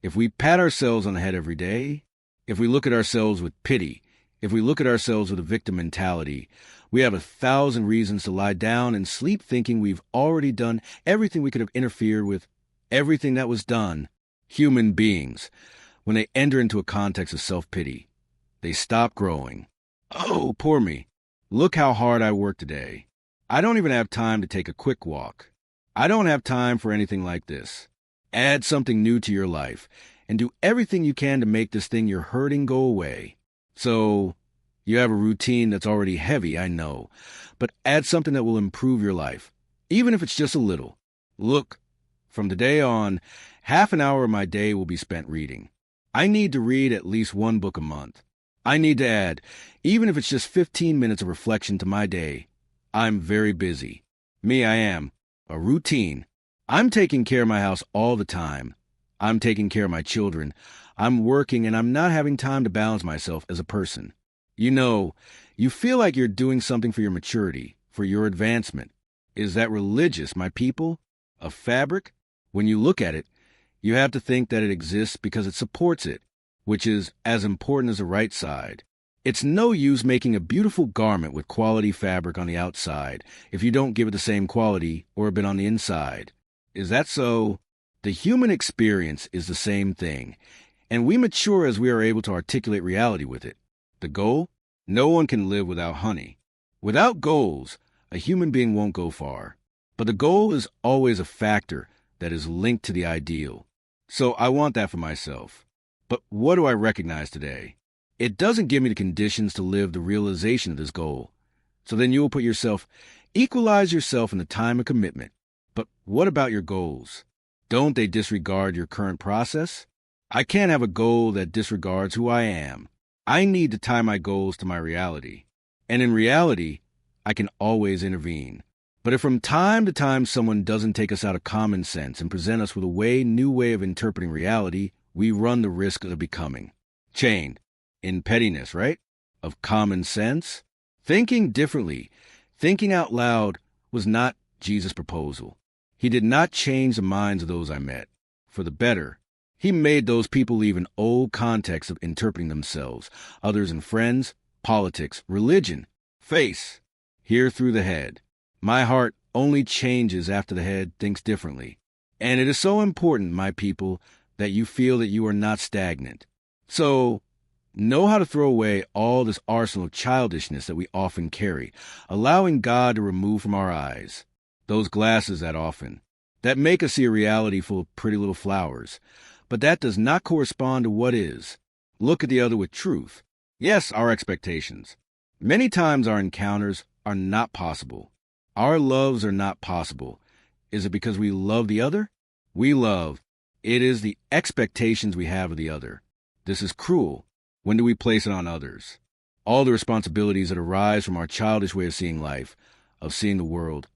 If we pat ourselves on the head every day, if we look at ourselves with pity, if we look at ourselves with a victim mentality, we have 1,000 reasons to lie down and sleep thinking we've already done everything we could have interfered with, everything that was done. Human beings, when they enter into a context of self-pity, they stop growing. Oh, poor me. Look how hard I worked today. I don't even have time to take a quick walk. I don't have time for anything like this. Add something new to your life and do everything you can to make this thing you're hurting go away. So, you have a routine that's already heavy, I know, but add something that will improve your life, even if it's just a little. Look, from today on, half an hour of my day will be spent reading. I need to read at least one book a month. I need to add, even if it's just 15 minutes of reflection to my day. I'm very busy. Me, I am. A routine. I'm taking care of my house all the time. I'm taking care of my children. I'm working and I'm not having time to balance myself as a person. You know, you feel like you're doing something for your maturity, for your advancement. Is that religious, my people? A fabric? When you look at it, you have to think that it exists because it supports it, which is as important as the right side. It's no use making a beautiful garment with quality fabric on the outside if you don't give it the same quality or a bit on the inside. Is that so? The human experience is the same thing, and we mature as we are able to articulate reality with it. The goal? No one can live without honey. Without goals, a human being won't go far. But the goal is always a factor that is linked to the ideal. So I want that for myself. But what do I recognize today? It doesn't give me the conditions to live the realization of this goal. So then you will equalize yourself in the time of commitment. But what about your goals? Don't they disregard your current process? I can't have a goal that disregards who I am. I need to tie my goals to my reality. And in reality, I can always intervene. But if from time to time someone doesn't take us out of common sense and present us with a new way of interpreting reality, we run the risk of becoming chained in pettiness, right? Of common sense. Thinking differently, thinking out loud was not Jesus' proposal. He did not change the minds of those I met. For the better, he made those people leave an old context of interpreting themselves, others and friends, politics, religion, face, here through the head. My heart only changes after the head thinks differently. And it is so important, my people, that you feel that you are not stagnant. So, know how to throw away all this arsenal of childishness that we often carry, allowing God to remove from our eyes those glasses that make us see a reality full of pretty little flowers. But that does not correspond to what is. Look at the other with truth. Yes, our expectations. Many times our encounters are not possible. Our loves are not possible. Is it because we love the other? We love. It is the expectations we have of the other. This is cruel. When do we place it on others? All the responsibilities that arise from our childish way of seeing life, of seeing the world,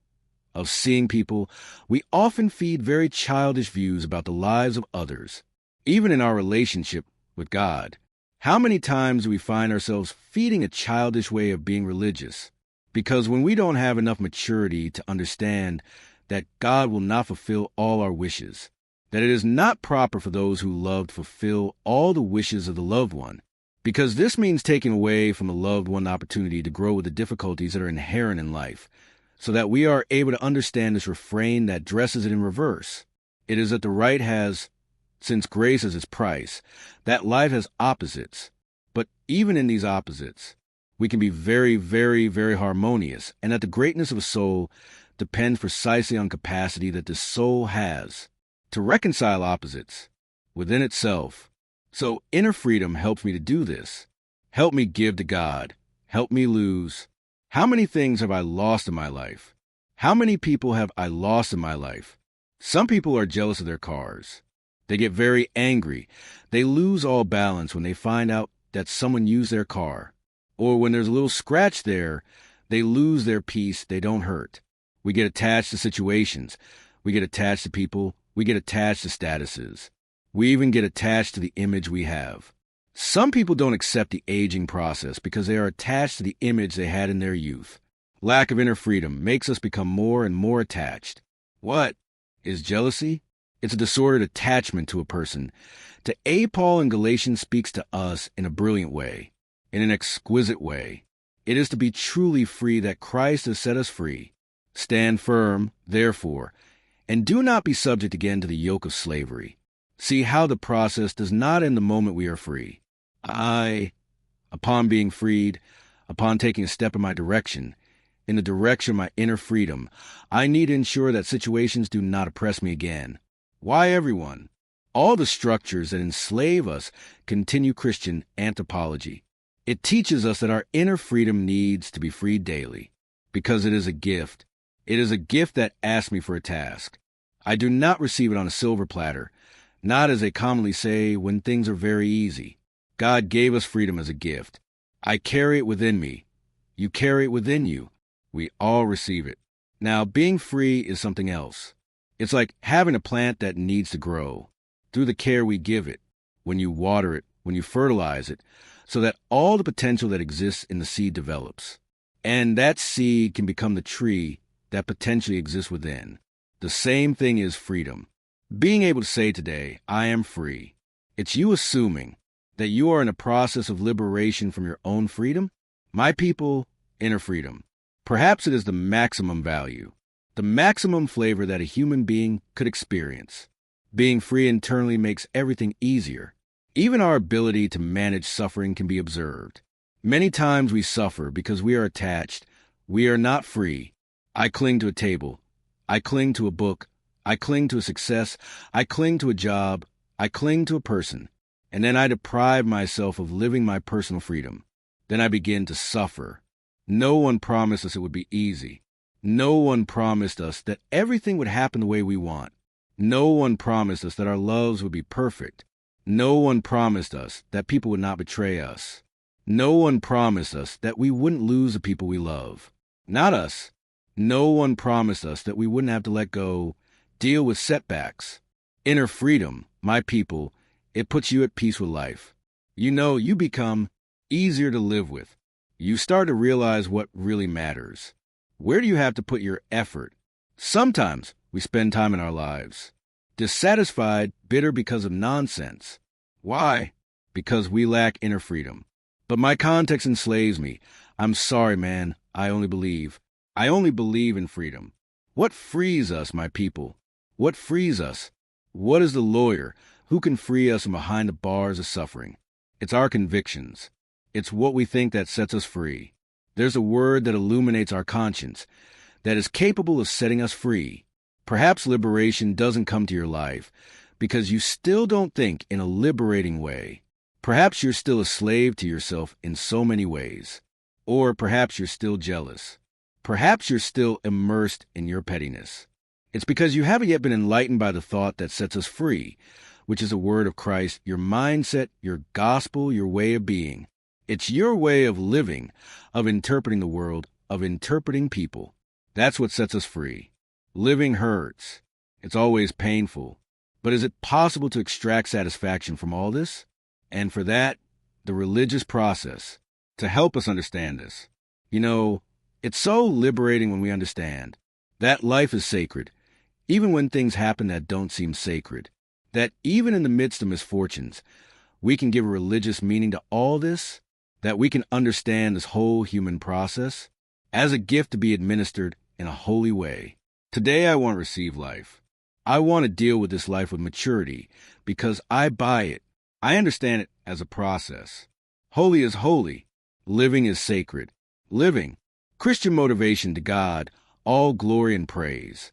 of seeing people, we often feed very childish views about the lives of others, even in our relationship with God. How many times do we find ourselves feeding a childish way of being religious? Because when we don't have enough maturity to understand that God will not fulfill all our wishes, that it is not proper for those who love to fulfill all the wishes of the loved one, because this means taking away from the loved one the opportunity to grow with the difficulties that are inherent in life, so that we are able to understand this refrain that dresses it in reverse. It is that the right has, since grace is its price, that life has opposites. But even in these opposites, we can be very, very, very harmonious, and that the greatness of a soul depends precisely on capacity that the soul has to reconcile opposites within itself. So inner freedom helps me to do this. Help me give to God. Help me lose. How many things have I lost in my life? How many people have I lost in my life? Some people are jealous of their cars. They get very angry. They lose all balance when they find out that someone used their car. Or when there's a little scratch there, they lose their peace. They don't hurt. We get attached to situations. We get attached to people. We get attached to statuses. We even get attached to the image we have. Some people don't accept the aging process because they are attached to the image they had in their youth. Lack of inner freedom makes us become more and more attached. What is jealousy? It's a disordered attachment to a person. To A. Paul in Galatians speaks to us in a brilliant way, in an exquisite way. It is to be truly free that Christ has set us free. Stand firm, therefore, and do not be subject again to the yoke of slavery. See how the process does not end the moment we are free. Upon being freed, upon taking a step in my direction, in the direction of my inner freedom, I need to ensure that situations do not oppress me again. Why everyone? All the structures that enslave us continue Christian anthropology. It teaches us that our inner freedom needs to be freed daily, because it is a gift. It is a gift that asks me for a task. I do not receive it on a silver platter, not as they commonly say when things are very easy. God gave us freedom as a gift. I carry it within me. You carry it within you. We all receive it. Now, being free is something else. It's like having a plant that needs to grow. Through the care we give it, when you water it, when you fertilize it, so that all the potential that exists in the seed develops. And that seed can become the tree that potentially exists within. The same thing is freedom. Being able to say today, I am free. It's you assuming that you are in a process of liberation from your own freedom. My people, inner freedom. Perhaps it is the maximum value, the maximum flavor that a human being could experience. Being free internally makes everything easier. Even our ability to manage suffering can be observed. Many times we suffer because we are attached. We are not free. I cling to a table. I cling to a book. I cling to a success. I cling to a job. I cling to a person. And then I deprive myself of living my personal freedom. Then I begin to suffer. No one promised us it would be easy. No one promised us that everything would happen the way we want. No one promised us that our loves would be perfect. No one promised us that people would not betray us. No one promised us that we wouldn't lose the people we love. Not us. No one promised us that we wouldn't have to let go, deal with setbacks. Inner freedom, my people, it puts you at peace with life. You become easier to live with. You start to realize what really matters. Where do you have to put your effort? Sometimes we spend time in our lives dissatisfied, bitter because of nonsense. Why? Because we lack inner freedom. But my context enslaves me. I'm sorry, man. I only believe in freedom. What frees us, my people? What frees us? What is the lawyer who can free us from behind the bars of suffering? It's our convictions. It's what we think that sets us free. There's a word that illuminates our conscience, that is capable of setting us free. Perhaps liberation doesn't come to your life because you still don't think in a liberating way. Perhaps you're still a slave to yourself in so many ways. Or perhaps you're still jealous. Perhaps you're still immersed in your pettiness. It's because you haven't yet been enlightened by the thought that sets us free, which is the word of Christ, your mindset, your gospel, your way of being. It's your way of living, of interpreting the world, of interpreting people. That's what sets us free. Living hurts. It's always painful. But is it possible to extract satisfaction from all this? And for that, the religious process, to help us understand this. It's so liberating when we understand that life is sacred, even when things happen that don't seem sacred. That even in the midst of misfortunes, we can give a religious meaning to all this, that we can understand this whole human process as a gift to be administered in a holy way. Today I want to receive life. I want to deal with this life with maturity because I buy it. I understand it as a process. Holy is holy. Living is sacred. Living. Christian motivation to God, all glory and praise.